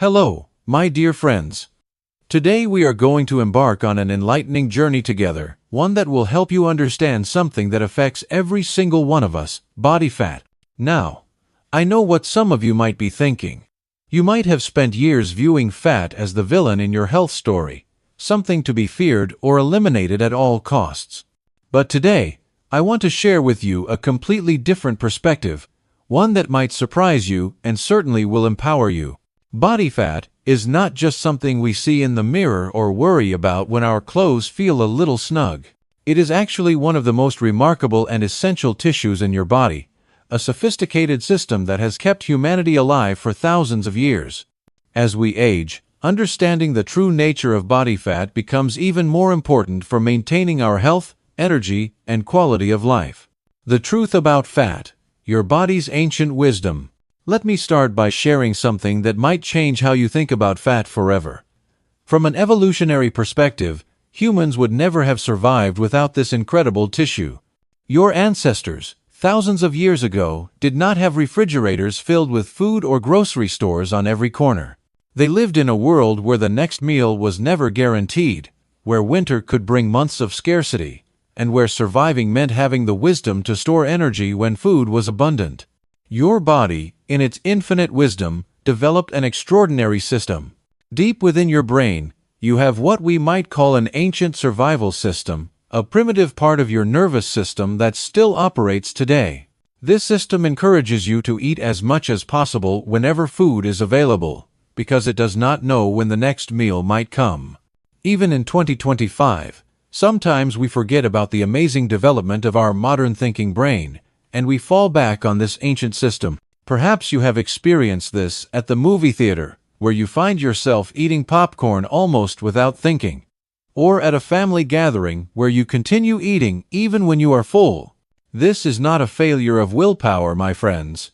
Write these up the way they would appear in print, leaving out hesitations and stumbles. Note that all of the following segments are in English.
Hello, my dear friends. Today we are going to embark on an enlightening journey together, one that will help you understand something that affects every single one of us, body fat. Now, I know what some of you might be thinking. You might have spent years viewing fat as the villain in your health story, something to be feared or eliminated at all costs. But today, I want to share with you a completely different perspective, one that might surprise you and certainly will empower you. Body fat is not just something we see in the mirror or worry about when our clothes feel a little snug. It is actually one of the most remarkable and essential tissues in your body, a sophisticated system that has kept humanity alive for thousands of years. As we age, understanding the true nature of body fat becomes even more important for maintaining our health, energy, and quality of life. The truth about fat, your body's ancient wisdom. Let me start by sharing something that might change how you think about fat forever. From an evolutionary perspective, humans would never have survived without this incredible tissue. Your ancestors, thousands of years ago, did not have refrigerators filled with food or grocery stores on every corner. They lived in a world where the next meal was never guaranteed, where winter could bring months of scarcity, and where surviving meant having the wisdom to store energy when food was abundant. Your body, in its infinite wisdom, developed an extraordinary system. Deep within your brain, you have what we might call an ancient survival system, a primitive part of your nervous system that still operates today. This system encourages you to eat as much as possible whenever food is available, because it does not know when the next meal might come. Even in 2025, sometimes we forget about the amazing development of our modern thinking brain, and we fall back on this ancient system. Perhaps you have experienced this at the movie theater, where you find yourself eating popcorn almost without thinking. Or at a family gathering where you continue eating even when you are full. This is not a failure of willpower, my friends.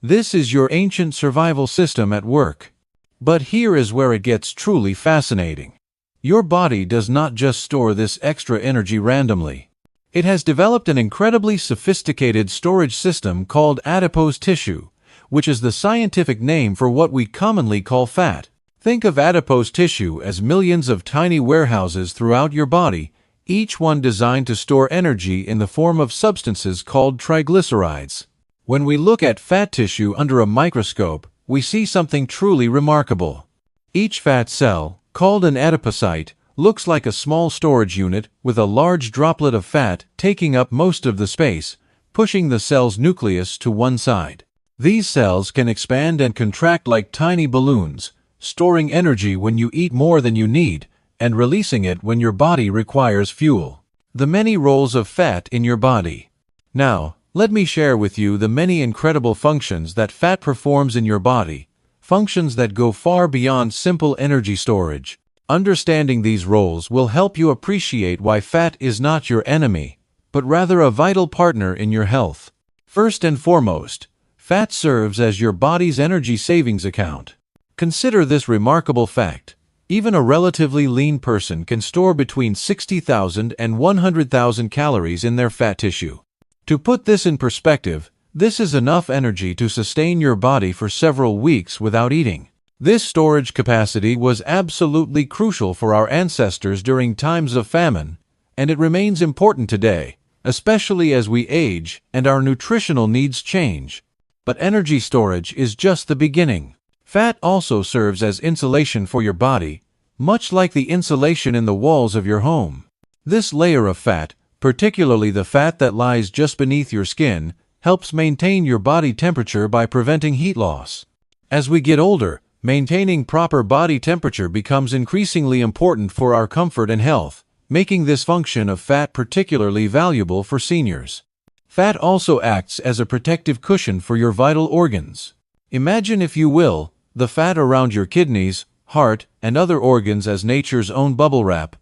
This is your ancient survival system at work. But here is where it gets truly fascinating. Your body does not just store this extra energy randomly. It has developed an incredibly sophisticated storage system called adipose tissue, which is the scientific name for what we commonly call fat. Think of adipose tissue as millions of tiny warehouses throughout your body, each one designed to store energy in the form of substances called triglycerides. When we look at fat tissue under a microscope, we see something truly remarkable. Each fat cell, called an adipocyte, looks like a small storage unit with a large droplet of fat taking up most of the space, pushing the cell's nucleus to one side. These cells can expand and contract like tiny balloons, storing energy when you eat more than you need, and releasing it when your body requires fuel. The many roles of fat in your body. Now, let me share with you the many incredible functions that fat performs in your body, functions that go far beyond simple energy storage. Understanding these roles will help you appreciate why fat is not your enemy, but rather a vital partner in your health. First and foremost, fat serves as your body's energy savings account. Consider this remarkable fact. Even a relatively lean person can store between 60,000 and 100,000 calories in their fat tissue. To put this in perspective, this is enough energy to sustain your body for several weeks without eating. This storage capacity was absolutely crucial for our ancestors during times of famine, and it remains important today, especially as we age and our nutritional needs change. But energy storage is just the beginning. Fat also serves as insulation for your body, much like the insulation in the walls of your home. This layer of fat, particularly the fat that lies just beneath your skin, helps maintain your body temperature by preventing heat loss. As we get older, maintaining proper body temperature becomes increasingly important for our comfort and health, making this function of fat particularly valuable for seniors. Fat also acts as a protective cushion for your vital organs. Imagine, if you will, the fat around your kidneys, heart, and other organs as nature's own bubble wrap,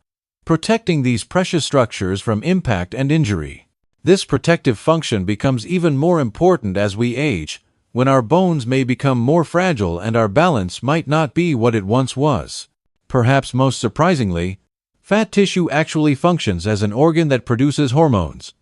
protecting these precious structures from impact and injury. This protective function becomes even more important as we age, when our bones may become more fragile and our balance might not be what it once was. Perhaps most surprisingly, fat tissue actually functions as an organ that produces hormones.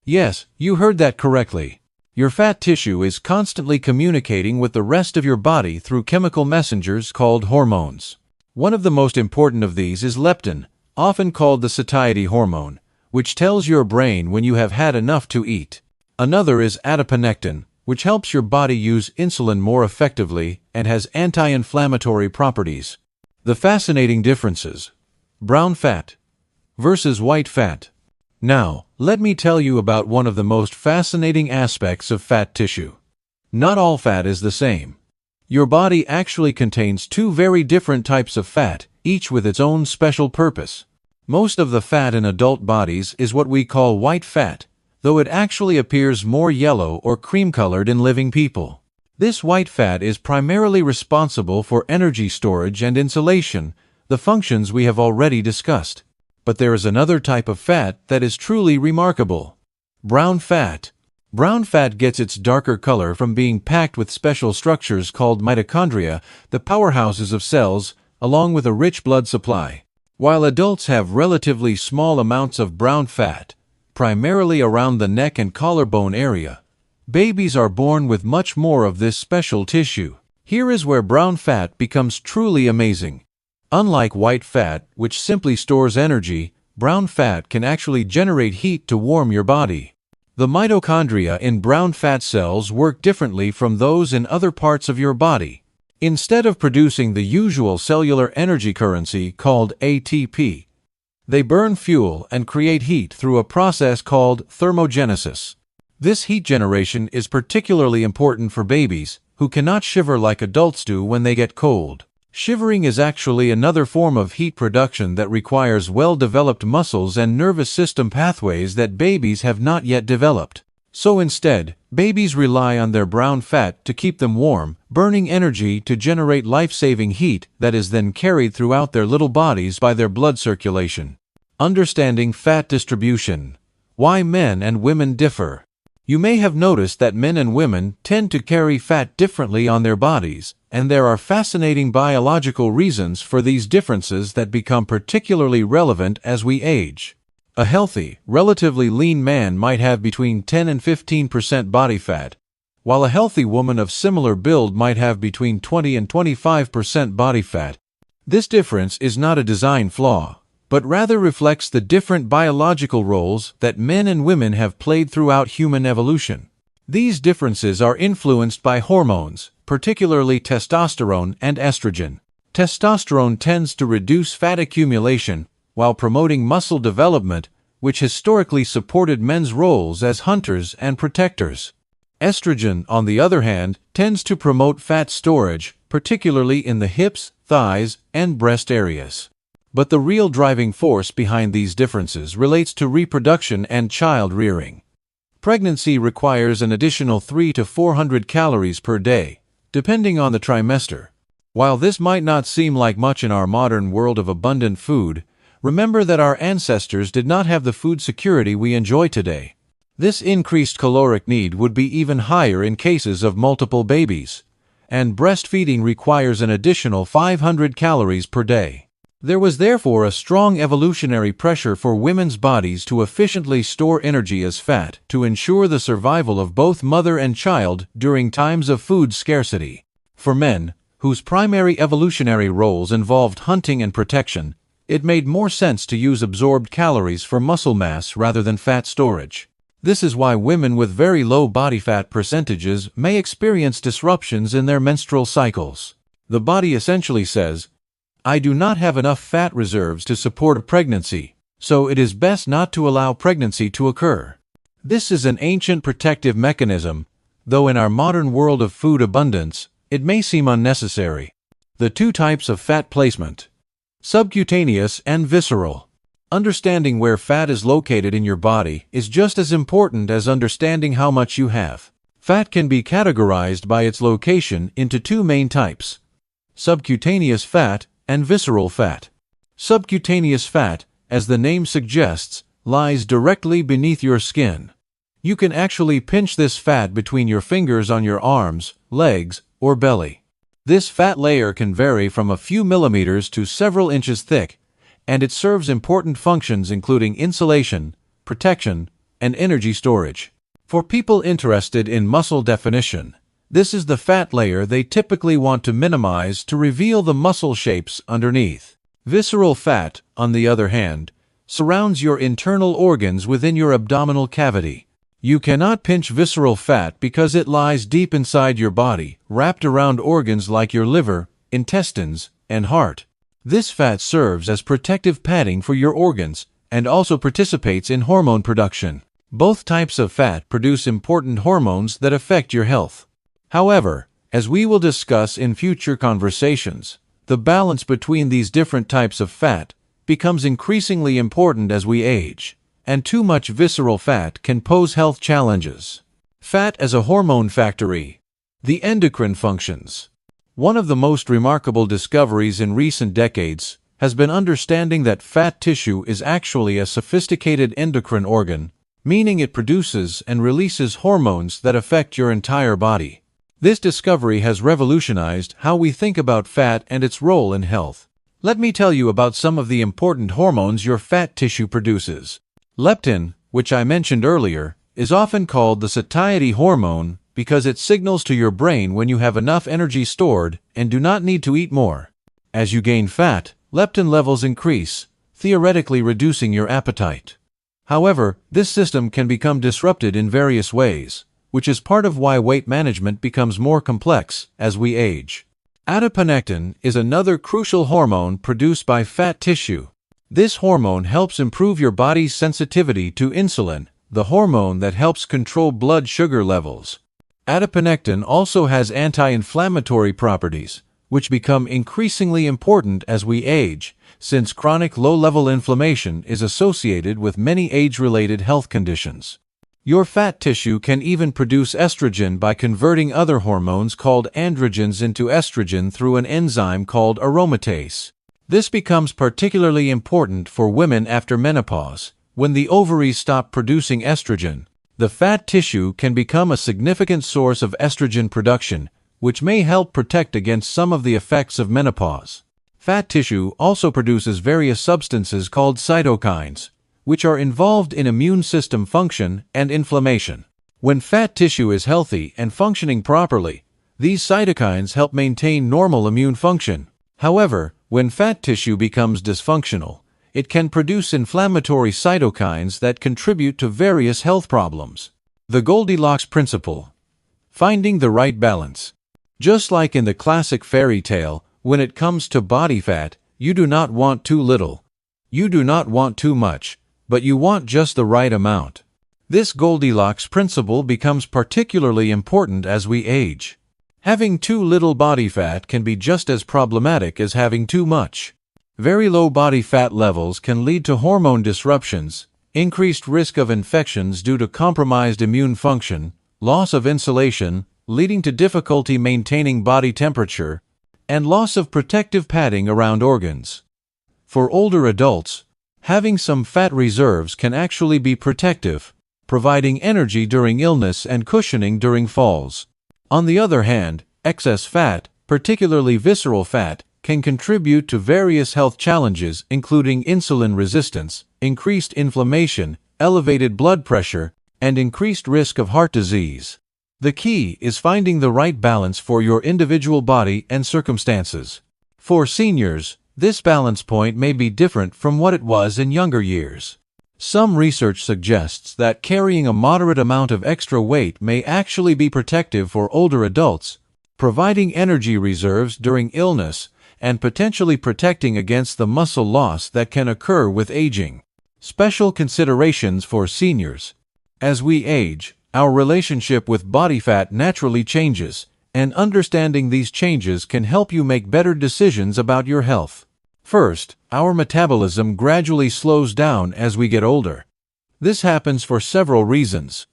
Yes, you heard that correctly. Your fat tissue is constantly communicating with the rest of your body through chemical messengers called hormones. One of the most important of these is leptin, often called the satiety hormone, which tells your brain when you have had enough to eat. Another is adiponectin, which helps your body use insulin more effectively and has anti-inflammatory properties. The fascinating differences: brown fat versus white fat. Now, let me tell you about one of the most fascinating aspects of fat tissue. Not all fat is the same. Your body actually contains two very different types of fat, each with its own special purpose. Most of the fat in adult bodies is what we call white fat, though it actually appears more yellow or cream-colored in living people. This white fat is primarily responsible for energy storage and insulation, the functions we have already discussed. But there is another type of fat that is truly remarkable: brown fat. Brown fat gets its darker color from being packed with special structures called mitochondria, the powerhouses of cells, along with a rich blood supply. While adults have relatively small amounts of brown fat, primarily around the neck and collarbone area, babies are born with much more of this special tissue. Here is where brown fat becomes truly amazing. Unlike white fat, which simply stores energy, brown fat can actually generate heat to warm your body. The mitochondria in brown fat cells work differently from those in other parts of your body. Instead of producing the usual cellular energy currency called ATP, they burn fuel and create heat through a process called thermogenesis. This heat generation is particularly important for babies, who cannot shiver like adults do when they get cold. Shivering is actually another form of heat production that requires well-developed muscles and nervous system pathways that babies have not yet developed. So instead, babies rely on their brown fat to keep them warm, burning energy to generate life-saving heat that is then carried throughout their little bodies by their blood circulation. Understanding fat distribution. Why men and women differ. You may have noticed that men and women tend to carry fat differently on their bodies, and there are fascinating biological reasons for these differences that become particularly relevant as we age. A healthy, relatively lean man might have between 10 and 15% body fat, while a healthy woman of similar build might have between 20 and 25% body fat. This difference is not a design flaw, but rather reflects the different biological roles that men and women have played throughout human evolution. These differences are influenced by hormones, particularly testosterone and estrogen. Testosterone tends to reduce fat accumulation while promoting muscle development, which historically supported men's roles as hunters and protectors. Estrogen, on the other hand, tends to promote fat storage, particularly in the hips, thighs, and breast areas. But the real driving force behind these differences relates to reproduction and child rearing. Pregnancy requires an additional 300 to 400 calories per day, depending on the trimester. While this might not seem like much in our modern world of abundant food, remember that our ancestors did not have the food security we enjoy today. This increased caloric need would be even higher in cases of multiple babies, and breastfeeding requires an additional 500 calories per day. There was therefore a strong evolutionary pressure for women's bodies to efficiently store energy as fat to ensure the survival of both mother and child during times of food scarcity. For men, whose primary evolutionary roles involved hunting and protection, it made more sense to use absorbed calories for muscle mass rather than fat storage. This is why women with very low body fat percentages may experience disruptions in their menstrual cycles. The body essentially says, "I do not have enough fat reserves to support a pregnancy, so it is best not to allow pregnancy to occur." This is an ancient protective mechanism, though in our modern world of food abundance, it may seem unnecessary. The two types of fat placement: subcutaneous and visceral. Understanding where fat is located in your body is just as important as understanding how much you have. Fat can be categorized by its location into two main types: subcutaneous fat and visceral fat. Subcutaneous fat, as the name suggests, lies directly beneath your skin. You can actually pinch this fat between your fingers on your arms, legs, or belly. This fat layer can vary from a few millimeters to several inches thick, and it serves important functions including insulation, protection, and energy storage. For people interested in muscle definition, this is the fat layer they typically want to minimize to reveal the muscle shapes underneath. Visceral fat, on the other hand, surrounds your internal organs within your abdominal cavity. You cannot pinch visceral fat because it lies deep inside your body, wrapped around organs like your liver, intestines, and heart. This fat serves as protective padding for your organs and also participates in hormone production. Both types of fat produce important hormones that affect your health. However, as we will discuss in future conversations, the balance between these different types of fat becomes increasingly important as we age, and too much visceral fat can pose health challenges. Fat as a hormone factory. The endocrine functions. One of the most remarkable discoveries in recent decades has been understanding that fat tissue is actually a sophisticated endocrine organ, meaning it produces and releases hormones that affect your entire body. This discovery has revolutionized how we think about fat and its role in health. Let me tell you about some of the important hormones your fat tissue produces. Leptin, which I mentioned earlier, is often called the satiety hormone because it signals to your brain when you have enough energy stored and do not need to eat more. As you gain fat, leptin levels increase, theoretically reducing your appetite. However, this system can become disrupted in various ways, which is part of why weight management becomes more complex as we age. Adiponectin is another crucial hormone produced by fat tissue. This hormone helps improve your body's sensitivity to insulin, the hormone that helps control blood sugar levels. Adiponectin also has anti-inflammatory properties, which become increasingly important as we age, since chronic low-level inflammation is associated with many age-related health conditions. Your fat tissue can even produce estrogen by converting other hormones called androgens into estrogen through an enzyme called aromatase. This becomes particularly important for women after menopause, when the ovaries stop producing estrogen. The fat tissue can become a significant source of estrogen production, which may help protect against some of the effects of menopause. Fat tissue also produces various substances called cytokines, which are involved in immune system function and inflammation. When fat tissue is healthy and functioning properly, these cytokines help maintain normal immune function. However, when fat tissue becomes dysfunctional, it can produce inflammatory cytokines that contribute to various health problems. The Goldilocks principle. Finding the right balance. Just like in the classic fairy tale, when it comes to body fat, you do not want too little. You do not want too much, but you want just the right amount. This Goldilocks principle becomes particularly important as we age. Having too little body fat can be just as problematic as having too much. Very low body fat levels can lead to hormone disruptions, increased risk of infections due to compromised immune function, loss of insulation, leading to difficulty maintaining body temperature, and loss of protective padding around organs. For older adults, having some fat reserves can actually be protective, providing energy during illness and cushioning during falls. On the other hand, excess fat, particularly visceral fat, can contribute to various health challenges including insulin resistance, increased inflammation, elevated blood pressure, and increased risk of heart disease. The key is finding the right balance for your individual body and circumstances. For seniors, this balance point may be different from what it was in younger years. Some research suggests that carrying a moderate amount of extra weight may actually be protective for older adults, providing energy reserves during illness and potentially protecting against the muscle loss that can occur with aging. Special considerations for seniors. As we age, our relationship with body fat naturally changes, and understanding these changes can help you make better decisions about your health. First, our metabolism gradually slows down as we get older. This happens for several reasons.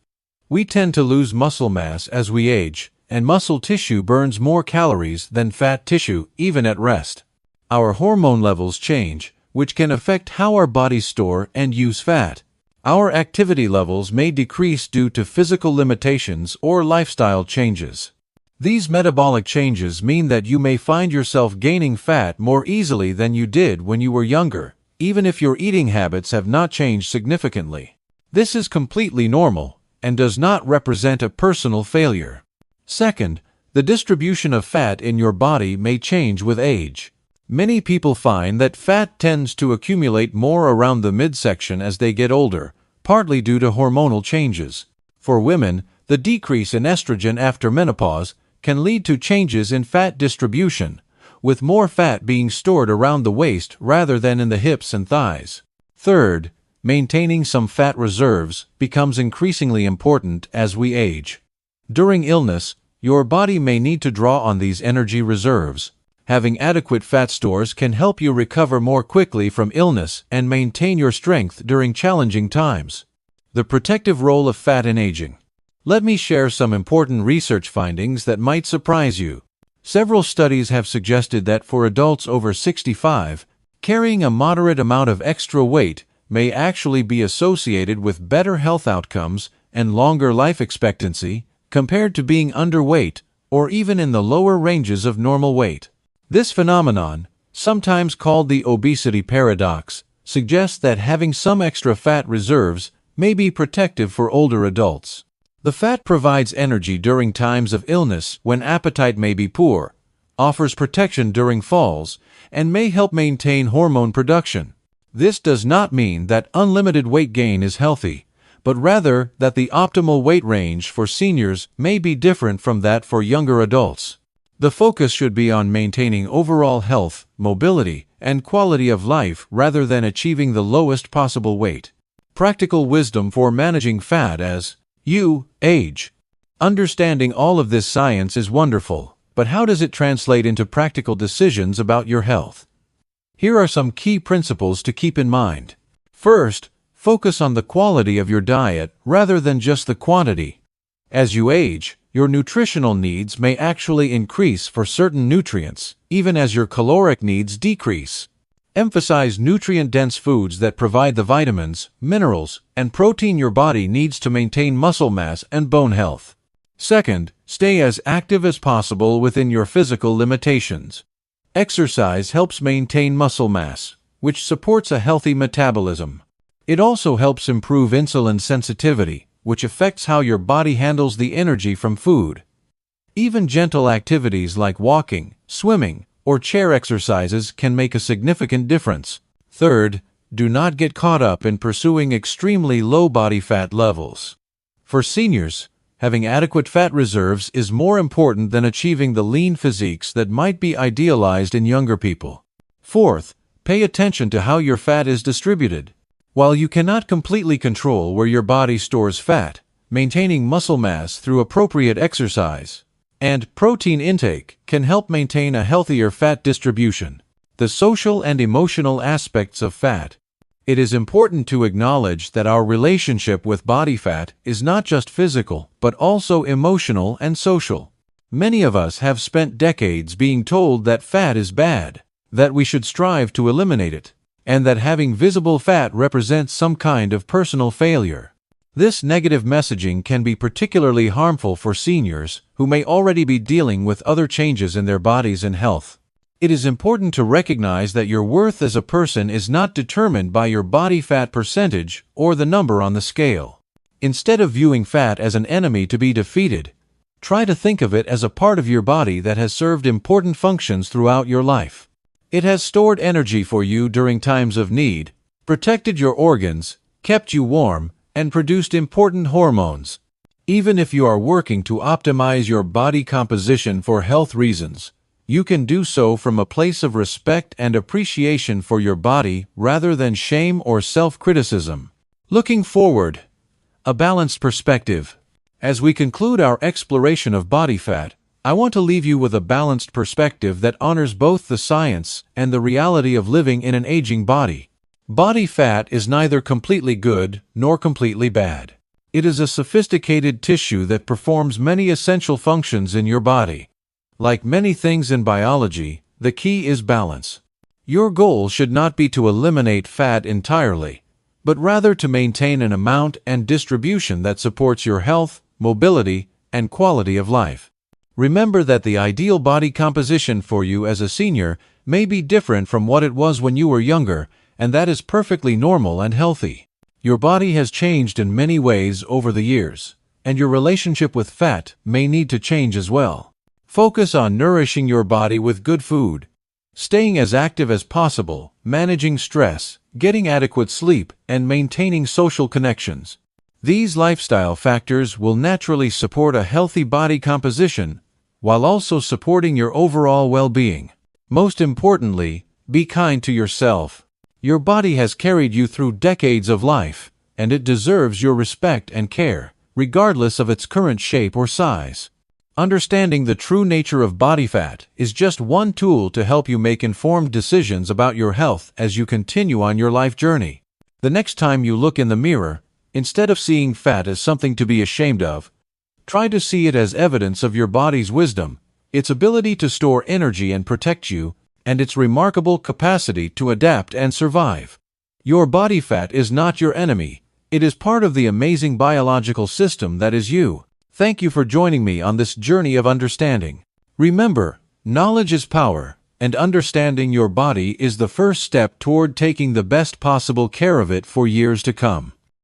We tend to lose muscle mass as we age, and muscle tissue burns more calories than fat tissue even at rest. Our hormone levels change, which can affect how our bodies store and use fat. Our activity levels may decrease due to physical limitations or lifestyle changes. These metabolic changes mean that you may find yourself gaining fat more easily than you did when you were younger, even if your eating habits have not changed significantly. This is completely normal, and does not represent a personal failure. Second, the distribution of fat in your body may change with age. Many people find that fat tends to accumulate more around the midsection as they get older, partly due to hormonal changes. For women, the decrease in estrogen after menopause can lead to changes in fat distribution, with more fat being stored around the waist rather than in the hips and thighs. Third, maintaining some fat reserves becomes increasingly important as we age. During illness, your body may need to draw on these energy reserves. Having adequate fat stores can help you recover more quickly from illness and maintain your strength during challenging times. The protective role of fat in aging. Let me share some important research findings that might surprise you. Several studies have suggested that for adults over 65, carrying a moderate amount of extra weight may actually be associated with better health outcomes and longer life expectancy compared to being underweight or even in the lower ranges of normal weight. This phenomenon, sometimes called the obesity paradox, suggests that having some extra fat reserves may be protective for older adults. The fat provides energy during times of illness when appetite may be poor, offers protection during falls, and may help maintain hormone production. This does not mean that unlimited weight gain is healthy, but rather that the optimal weight range for seniors may be different from that for younger adults. The focus should be on maintaining overall health, mobility, and quality of life rather than achieving the lowest possible weight. Practical wisdom for managing fat as you age. Understanding all of this science is wonderful, but how does it translate into practical decisions about your health? Here are some key principles to keep in mind. First, focus on the quality of your diet rather than just the quantity. As you age, your nutritional needs may actually increase for certain nutrients, even as your caloric needs decrease. Emphasize nutrient-dense foods that provide the vitamins, minerals, and protein your body needs to maintain muscle mass and bone health. Second, stay as active as possible within your physical limitations. Exercise helps maintain muscle mass, which supports a healthy metabolism. It also helps improve insulin sensitivity, which affects how your body handles the energy from food. Even gentle activities like walking, swimming, or chair exercises can make a significant difference. Third, do not get caught up in pursuing extremely low body fat levels. For seniors, having adequate fat reserves is more important than achieving the lean physiques that might be idealized in younger people. Fourth, pay attention to how your fat is distributed. While you cannot completely control where your body stores fat, maintaining muscle mass through appropriate exercise and protein intake can help maintain a healthier fat distribution. The social and emotional aspects of fat. It is important to acknowledge that our relationship with body fat is not just physical, but also emotional and social. Many of us have spent decades being told that fat is bad, that we should strive to eliminate it, and that having visible fat represents some kind of personal failure. This negative messaging can be particularly harmful for seniors who may already be dealing with other changes in their bodies and health. It is important to recognize that your worth as a person is not determined by your body fat percentage or the number on the scale. Instead of viewing fat as an enemy to be defeated, try to think of it as a part of your body that has served important functions throughout your life. It has stored energy for you during times of need, protected your organs, kept you warm, and produced important hormones. Even if you are working to optimize your body composition for health reasons, you can do so from a place of respect and appreciation for your body rather than shame or self-criticism. Looking forward, a balanced perspective. As we conclude our exploration of body fat, I want to leave you with a balanced perspective that honors both the science and the reality of living in an aging body. Body fat is neither completely good nor completely bad. It is a sophisticated tissue that performs many essential functions in your body. Like many things in biology, the key is balance. Your goal should not be to eliminate fat entirely, but rather to maintain an amount and distribution that supports your health, mobility, and quality of life. Remember that the ideal body composition for you as a senior may be different from what it was when you were younger, and that is perfectly normal and healthy. Your body has changed in many ways over the years. and your relationship with fat may need to change as well. Focus on nourishing your body with good food, staying as active as possible, managing stress, getting adequate sleep, and maintaining social connections. These lifestyle factors will naturally support a healthy body composition while also supporting your overall well-being. Most importantly, be kind to yourself. Your body has carried you through decades of life, and it deserves your respect and care, regardless of its current shape or size. Understanding the true nature of body fat is just one tool to help you make informed decisions about your health as you continue on your life journey. The next time you look in the mirror, instead of seeing fat as something to be ashamed of, try to see it as evidence of your body's wisdom, its ability to store energy and protect you, and its remarkable capacity to adapt and survive. Your body fat is not your enemy. It is part of the amazing biological system that is you. Thank you for joining me on this journey of understanding. Remember, knowledge is power, and understanding your body is the first step toward taking the best possible care of it for years to come.